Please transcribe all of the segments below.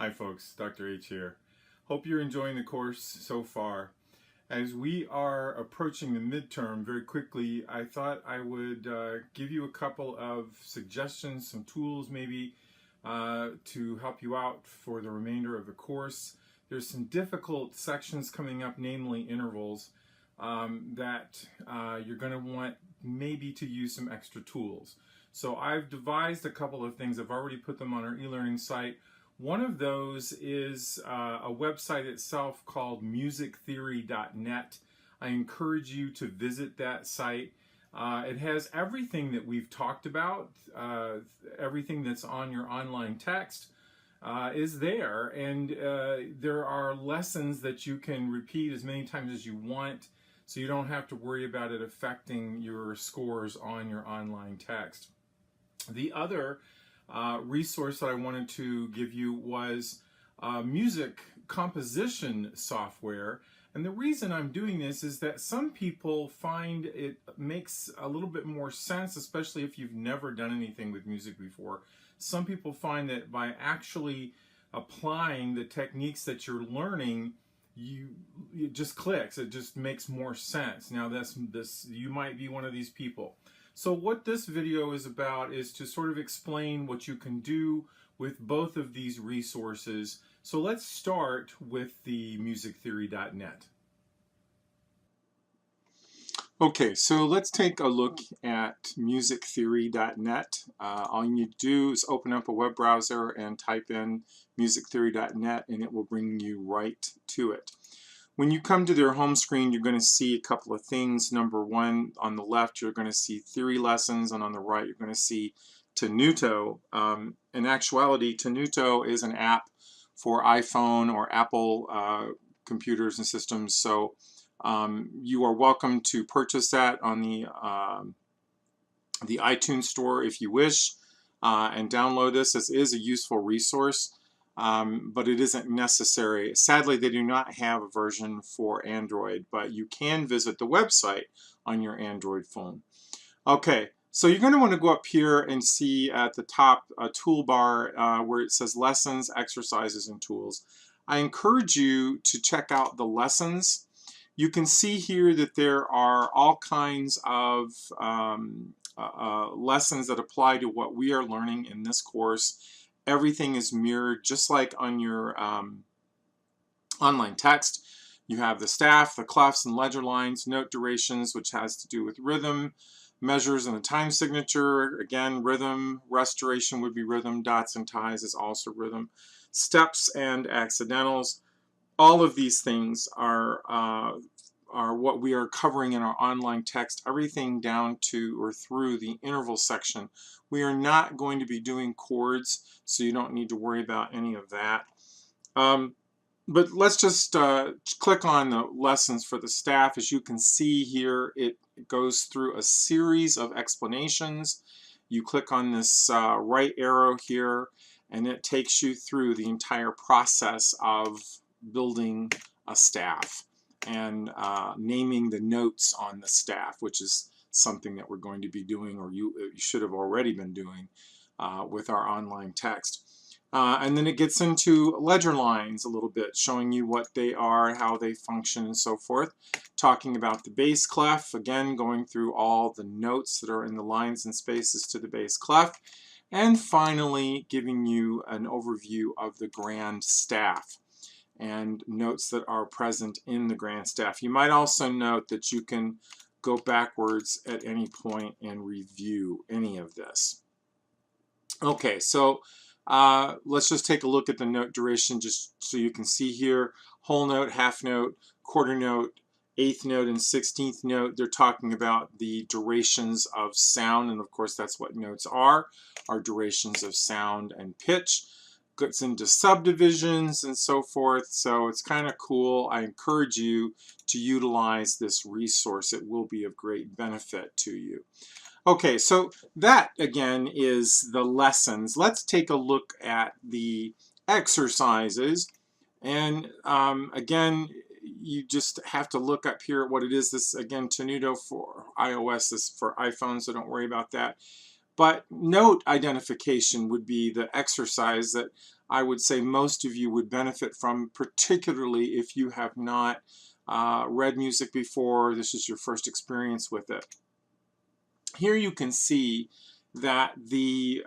Hi folks, Dr. H here. Hope you're enjoying the course so far. As we are approaching the midterm very quickly, I thought I would give you a couple of suggestions, some tools maybe to help you out for the remainder of the course. There's some difficult sections coming up, namely intervals, that you're going to want maybe to use some extra tools. So I've devised a couple of things. I've already put them on our e-learning site. One of those is a website itself called musictheory.net. I encourage you to visit that site. It has everything that we've talked about, everything that's on your online text is there, and there are lessons that you can repeat as many times as you want, so you don't have to worry about it affecting your scores on your online text. The other resource that I wanted to give you was music composition software. And the reason I'm doing this is that some people find it makes a little bit more sense, especially if you've never done anything with music before. Some people find that by actually applying the techniques that you're learning, it just clicks. It just makes more sense. Now you might be one of these people. So what this video is about is to sort of explain what you can do with both of these resources. So let's start with the musictheory.net. Okay, so let's take a look at musictheory.net. All you need to do is open up a web browser and type in musictheory.net, and it will bring you right to it. When you come to their home screen, you're going to see a couple of things. Number one, on the left, you're going to see theory lessons, and on the right, you're going to see Tenuto. In actuality, Tenuto is an app for iPhone or Apple computers and systems. So you are welcome to purchase that on the iTunes store if you wish, and download this. This is a useful resource. But it isn't necessary. Sadly, they do not have a version for Android, but you can visit the website on your Android phone. Okay, so you're going to want to go up here and see at the top a toolbar where it says Lessons, Exercises, and Tools. I encourage you to check out the lessons. You can see here that there are all kinds of lessons that apply to what we are learning in this course. Everything is mirrored just like on your online text. You have the staff, the clefs and ledger lines, note durations, which has to do with rhythm, measures and the time signature, again rhythm, restoration would be rhythm, dots and ties is also rhythm, steps and accidentals. All of these things are what we are covering in our online text, everything down to or through the interval section. We are not going to be doing chords, so you don't need to worry about any of that. But let's just click on the lessons for the staff. As you can see here, it goes through a series of explanations. You click on this right arrow here, and it takes you through the entire process of building a staff and naming the notes on the staff, which is something that we're going to be doing, or you should have already been doing with our online text. And then it gets into ledger lines a little bit, showing you what they are, how they function, and so forth. Talking about the bass clef, again going through all the notes that are in the lines and spaces to the bass clef. And finally giving you an overview of the grand staff and notes that are present in the grand staff. You might also note that you can go backwards at any point and review any of this. Okay, so let's just take a look at the note duration just so you can see here. Whole note, half note, quarter note, eighth note, and 16th note. They're talking about the durations of sound, and of course that's what notes are durations of sound and pitch. Gets into subdivisions and so forth, so it's kind of cool. I encourage you to utilize this resource. It will be of great benefit to you. Okay, so that again is the lessons. Let's take a look at the exercises, and again you just have to look up here at what it is. This again, Tenuto for iOS, this for iPhone, so don't worry about that. But note identification would be the exercise that I would say most of you would benefit from, particularly if you have not read music before, this is your first experience with it. Here you can see that the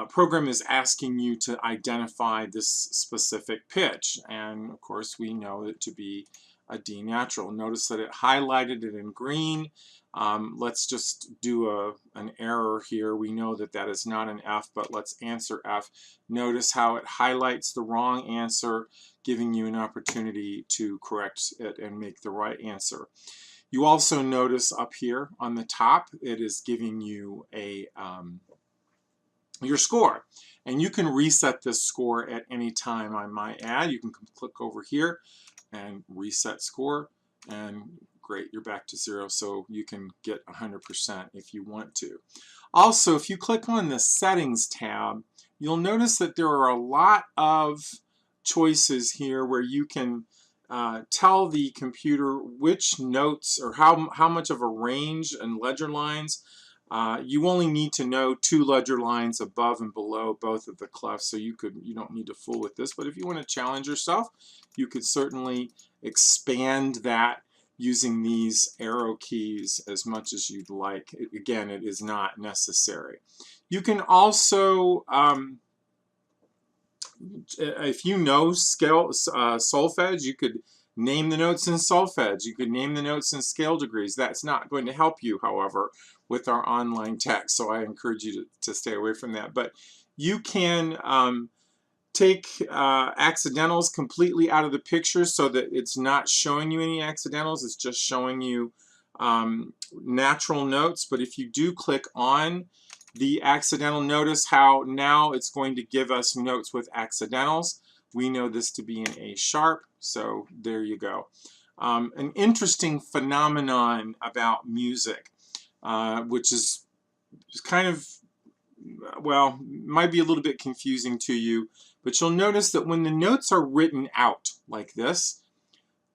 program is asking you to identify this specific pitch, and of course we know it to be a D natural. Notice that it highlighted it in green. Let's just do an error here. We know that that is not an F, but let's answer F. Notice how it highlights the wrong answer, giving you an opportunity to correct it and make the right answer. You also notice up here on the top, it is giving you a your score, and you can reset this score at any time. I might add, you can click over here and reset score, and great, you're back to 0, so you can get 100% if you want to. Also, if you click on the settings tab, you'll notice that there are a lot of choices here where you can tell the computer which notes or how much of a range and ledger lines. You only need to know 2 ledger lines above and below both of the clefs, so you don't need to fool with this. But if you want to challenge yourself, you could certainly expand that using these arrow keys as much as you'd like. Again, it is not necessary. You can also, if you know solfege, you could name the notes in solfege. You could name the notes in scale degrees. That's not going to help you, however, with our online text, so I encourage you to stay away from that. But you can take accidentals completely out of the picture so that it's not showing you any accidentals. It's just showing you natural notes. But if you do click on the accidental, notice how now it's going to give us notes with accidentals. We know this to be an A sharp, so there you go. An interesting phenomenon about music, which is kind of, well, might be a little bit confusing to you, but you'll notice that when the notes are written out like this,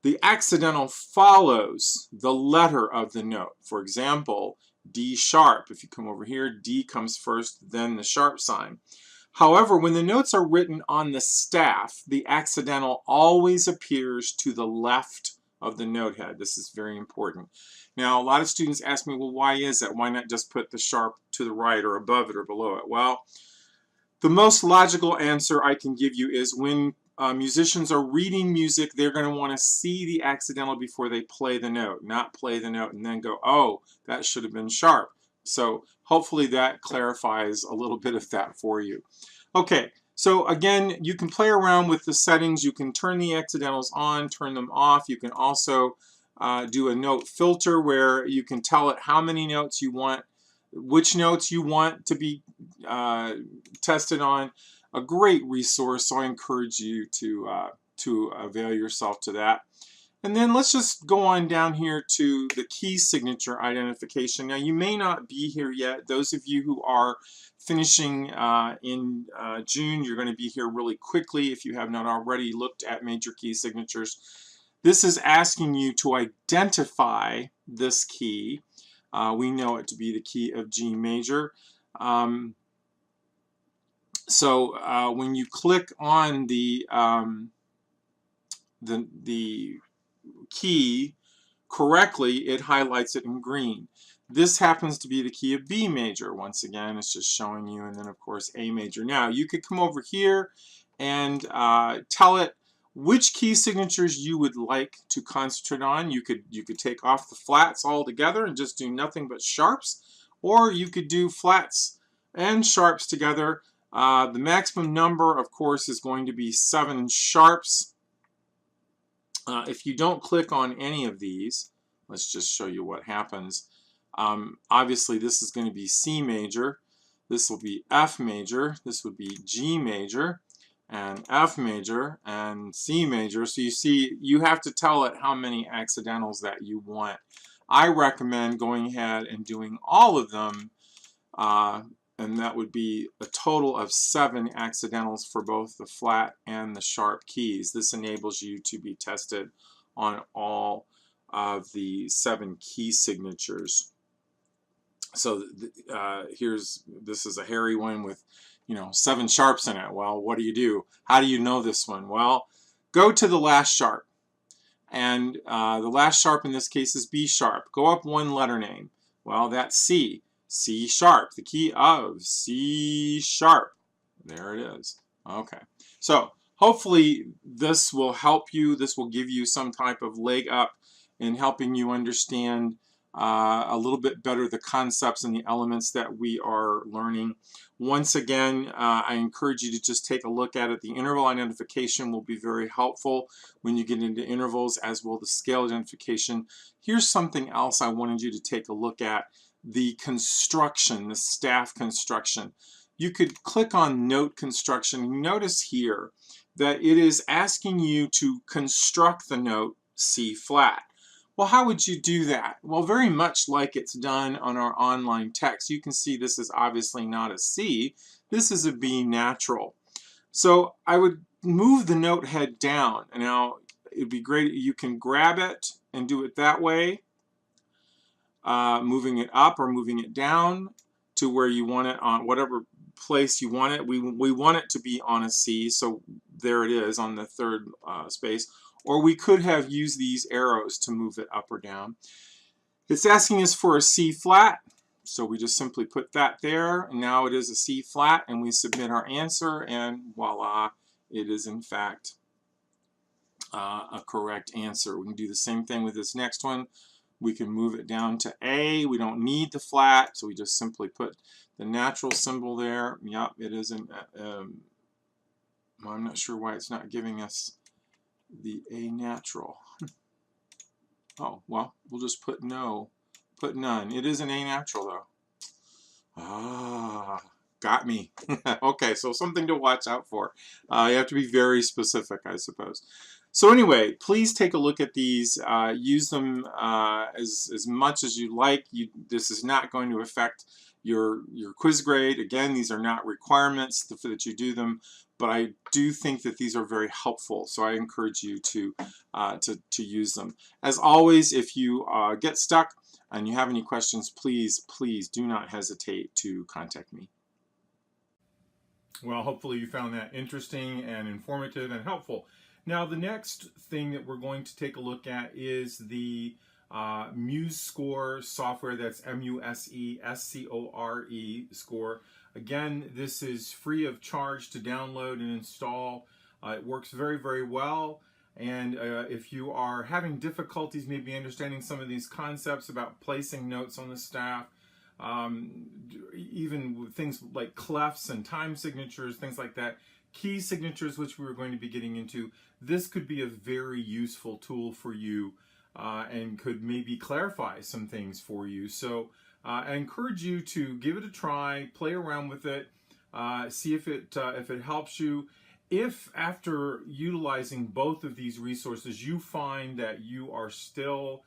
the accidental follows the letter of the note. For example, D sharp. If you come over here, D comes first, then the sharp sign. However, when the notes are written on the staff, the accidental always appears to the left of the note head. This is very important. Now, a lot of students ask me, well, why is that? Why not just put the sharp to the right or above it or below it? Well, the most logical answer I can give you is when musicians are reading music, they're going to want to see the accidental before they play the note, not play the note and then go, oh, that should have been sharp. So hopefully that clarifies a little bit of that for you. Okay, so again, you can play around with the settings. You can turn the accidentals on, turn them off. You can also do a note filter where you can tell it how many notes you want, which notes you want to be tested on. A great resource, so I encourage you to avail yourself to that. And then let's just go on down here to the key signature identification. Now, you may not be here yet. Those of you who are finishing in June, you're going to be here really quickly if you have not already looked at major key signatures. This is asking you to identify this key. We know it to be the key of G major. So when you click on the key correctly, it highlights it in green. This happens to be the key of B major. Once again, it's just showing you, and then of course A major. Now you could come over here and tell it which key signatures you would like to concentrate on. You could take off the flats altogether and just do nothing but sharps, or you could do flats and sharps together. The maximum number, of course, is going to be 7 sharps. If you don't click on any of these, let's just show you what happens. Obviously, this is going to be C major. This will be F major. This would be G major, and F major, and C major. So you see, you have to tell it how many accidentals that you want. I recommend going ahead and doing all of them, and that would be a total of 7 accidentals for both the flat and the sharp keys. This enables you to be tested on all of the 7 key signatures. So this is a hairy one with 7 sharps in it. Well, what do? How do you know this one? Well, go to the last sharp, and the last sharp in this case is B sharp. Go up one letter name. Well, that's C. C sharp, the key of C sharp. There it is. Okay. So hopefully this will help you. This will give you some type of leg up in helping you understand a little bit better the concepts and the elements that we are learning. Once again, I encourage you to just take a look at it. The interval identification will be very helpful when you get into intervals, as will the scale identification. Here's something else I wanted you to take a look at: the construction, the staff construction. You could click on note construction. Notice here that it is asking you to construct the note C flat. Well, how would you do that? Well, very much like it's done on our online text. You can see this is obviously not a C. This is a B natural. So I would move the note head down. Now, it'd be great. You can grab it and do it that way, moving it up or moving it down to where you want it, on whatever place you want it. We want it to be on a C, so there it is on the third space. Or we could have used these arrows to move it up or down. It's asking us for a C flat, so we just simply put that there, and now it is a C flat, and we submit our answer, and voila, it is in fact a correct answer. We can do the same thing with this next one. We can move it down to A. We don't need the flat, so we just simply put the natural symbol there. Yep, it isn't. I'm not sure why it's not giving us the A natural. Oh, well, we'll just put no, put none. It is an A natural though. Ah, got me. Okay, so something to watch out for. You have to be very specific, I suppose. So anyway, please take a look at these. Use them as much as you like. This is not going to affect your quiz grade. Again, these are not requirements that you do them, but I do think that these are very helpful. So I encourage you to use them. As always, if you get stuck and you have any questions, please do not hesitate to contact me. Well, hopefully you found that interesting and informative and helpful. Now, the next thing that we're going to take a look at is the MuseScore software. That's MuseScore score. Again, this is free of charge to download and install. It works very, very well. And if you are having difficulties maybe understanding some of these concepts about placing notes on the staff, even things like clefs and time signatures, things like that, key signatures, which we were going to be getting into, this could be a very useful tool for you and could maybe clarify some things for you. So I encourage you to give it a try, play around with it, see if it helps you. If after utilizing both of these resources you find that you are still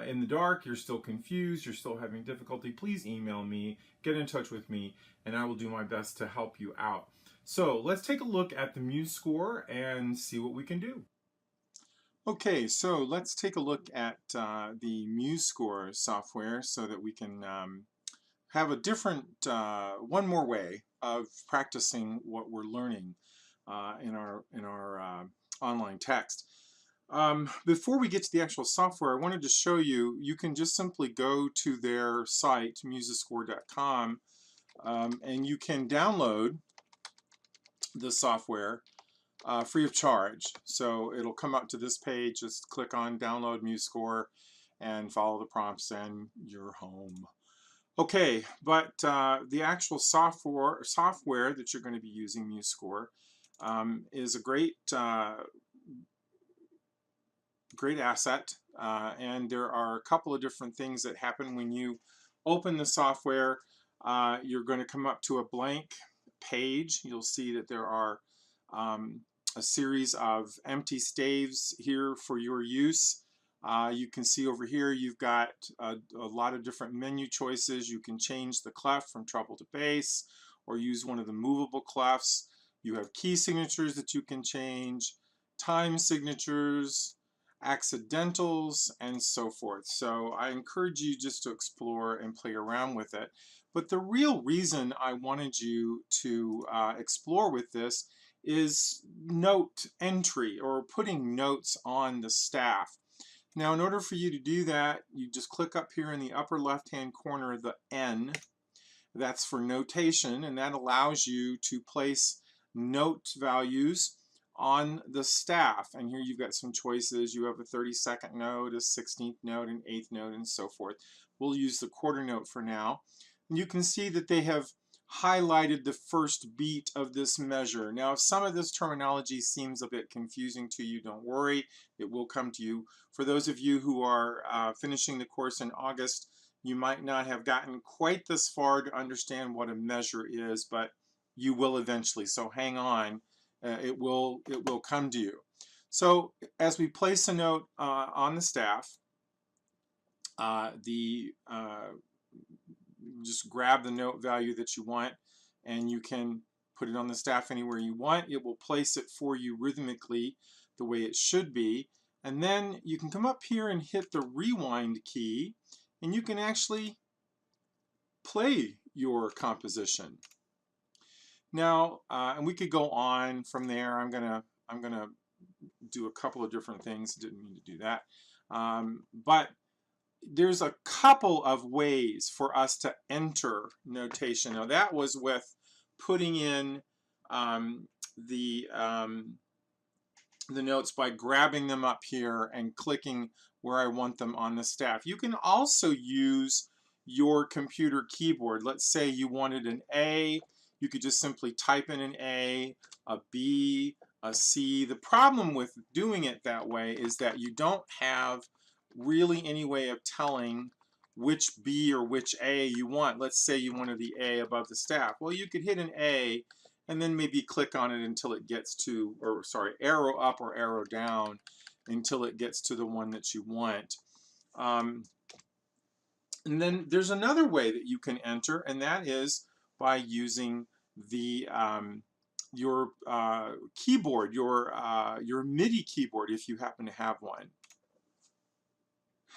in the dark, you're still confused, you're still having difficulty, please email me, get in touch with me, and I will do my best to help you out. So let's take a look at the MuseScore and see what we can do. Okay, so let's take a look at the MuseScore software so that we can have a different, one more way of practicing what we're learning in our online text. Before we get to the actual software, I wanted to show you, you can just simply go to their site, musescore.com, and you can download the software free of charge. So it'll come up to this page, just click on download MuseScore and follow the prompts and you're home. Okay, but the actual software that you're going to be using, MuseScore, is a great asset, and there are a couple of different things that happen when you open the software. You're going to come up to a blank page. You'll see that there are a series of empty staves here for your use. You can see over here you've got a lot of different menu choices. You can change the clef from treble to bass or use one of the movable clefs. You have key signatures that you can change, time signatures, accidentals, and so forth. So I encourage you just to explore and play around with it. But the real reason I wanted you to explore with this is note entry, or putting notes on the staff. Now, in order for you to do that, you just click up here in the upper left-hand corner, the N. That's for notation, and that allows you to place note values on the staff. And here you've got some choices. You have a 32nd note, a 16th note, an 8th note, and so forth. We'll use the quarter note for now. And you can see that they have highlighted the first beat of this measure. Now, if some of this terminology seems a bit confusing to you, don't worry, it will come to you. For those of you who are finishing the course in August, you might not have gotten quite this far to understand what a measure is, but you will eventually, so hang on. It will come to you. So as we place a note on the staff, just grab the note value that you want, and you can put it on the staff anywhere you want. It will place it for you rhythmically the way it should be. And then you can come up here and hit the rewind key, and you can actually play your composition. Now, and we could go on from there. I'm gonna do a couple of different things. Didn't mean to do that, but there's a couple of ways for us to enter notation. Now, that was with putting in the notes by grabbing them up here and clicking where I want them on the staff. You can also use your computer keyboard. Let's say you wanted an A. You could just simply type in an A, a B, a C. The problem with doing it that way is that you don't have really any way of telling which B or which A you want. Let's say you wanted the A above the staff. Well, you could hit an A and then maybe click on it until it gets to, or sorry, arrow up or arrow down until it gets to the one that you want. And then there's another way that you can enter, and that is by using the your keyboard, your MIDI keyboard, if you happen to have one.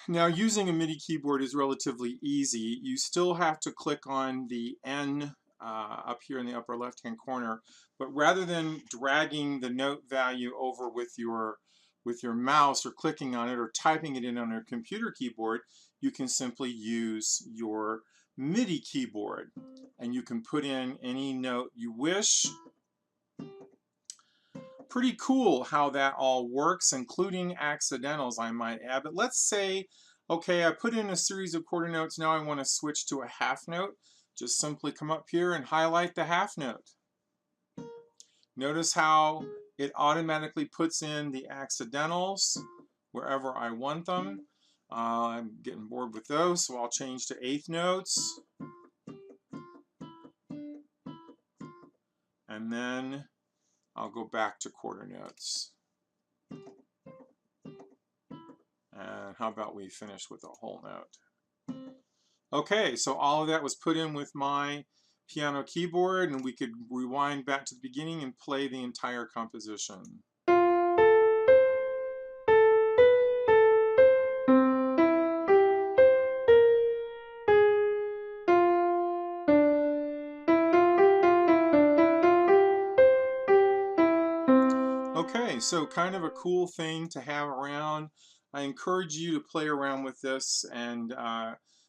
Now, using a MIDI keyboard is relatively easy. You still have to click on the N up here in the upper left-hand corner, but rather than dragging the note value over with your mouse or clicking on it or typing it in on your computer keyboard, you can simply use your MIDI keyboard, and you can put in any note you wish. Pretty cool how that all works, including accidentals, I might add. But let's say, okay, I put in a series of quarter notes. Now I want to switch to a half note. Just simply come up here and highlight the half note. Notice how it automatically puts in the accidentals wherever I want them. I'm getting bored with those, so I'll change to eighth notes. And then I'll go back to quarter notes. And how about we finish with a whole note? Okay, so all of that was put in with my piano keyboard, and we could rewind back to the beginning and play the entire composition. Okay, so kind of a cool thing to have around. I encourage you to play around with this and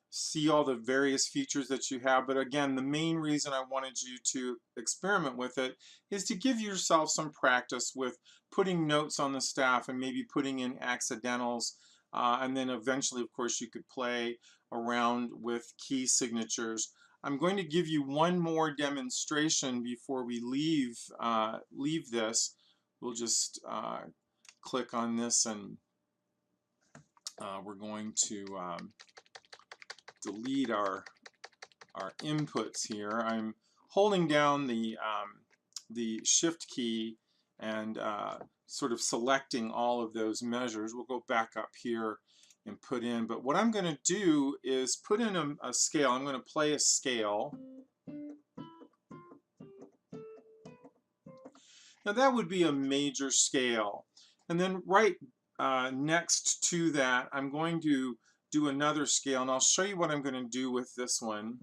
see all the various features that you have. But again, the main reason I wanted you to experiment with it is to give yourself some practice with putting notes on the staff and maybe putting in accidentals. And then eventually, of course, you could play around with key signatures. I'm going to give you one more demonstration before we leave this. We'll just click on this, and we're going to delete our inputs here. I'm holding down the shift key and sort of selecting all of those measures. We'll go back up here and put in, but what I'm going to do is put in a scale. I'm going to play a scale. Now that would be a major scale. And then right next to that, I'm going to do another scale, and I'll show you what I'm going to do with this one.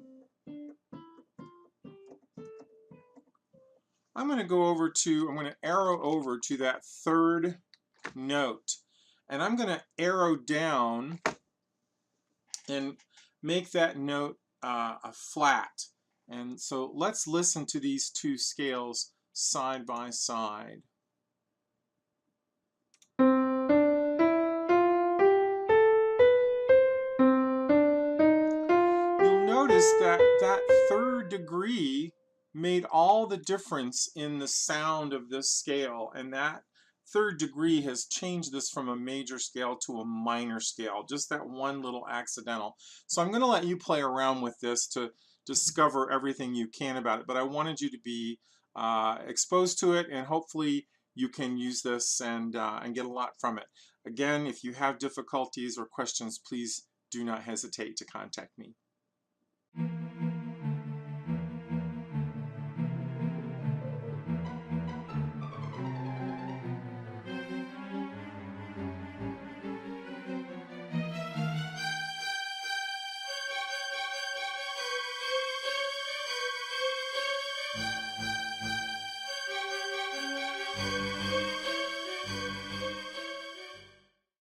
I'm going to arrow over to that third note, and I'm going to arrow down and make that note a flat. And so let's listen to these two scales side by side. You'll notice that that third degree made all the difference in the sound of this scale, and that third degree has changed this from a major scale to a minor scale, just that one little accidental. So I'm going to let you play around with this to discover everything you can about it, but I wanted you to be exposed to it, and hopefully you can use this and get a lot from it. Again, if you have difficulties or questions, please do not hesitate to contact me.